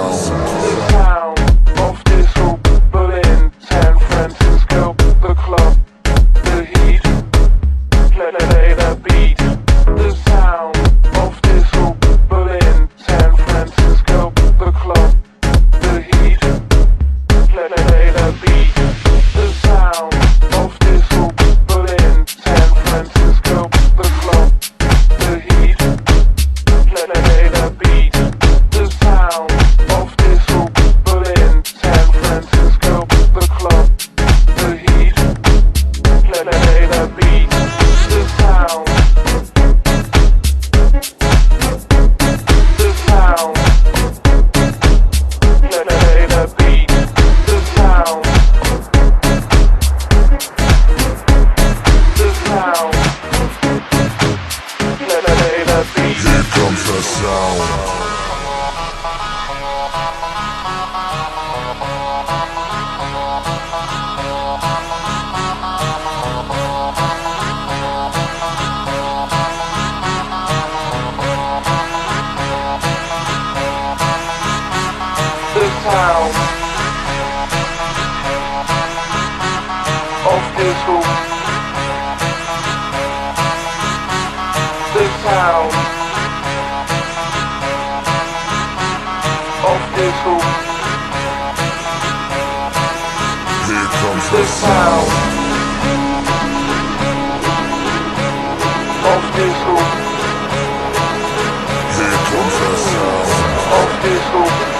sound of this hoop, Berlin, San Francisco, the club, the heat, play the beat. The sound of this hoop, Berlin, San Francisco, the club, the heat, play the beat. The sound of this hoop, Berlin, San Francisco, the club, the heat, play the beat. The sound of this hoop, Berlin, San Francisco, the club, the heat, play the beat. The sound, the sound, play the beat. The sound, the sound, play the beat. Here comes the sound. The sound of this hoop. The sound of this hoop. Here comes The the sound sound. of this hoop. Here comes the sound. Of this hoop.